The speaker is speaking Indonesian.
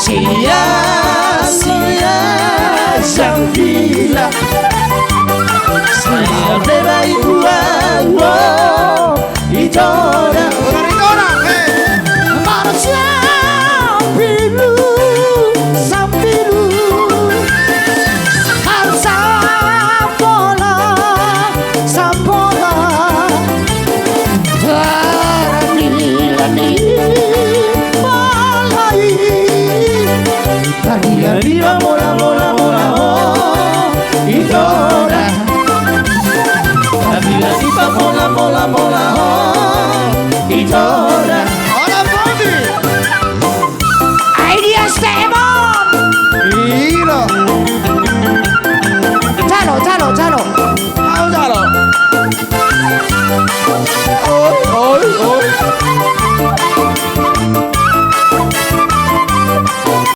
sia-sia sang bilang saya bela ibuan Idora manusia biru sambiru sampola paramilani malai tania viva mola mola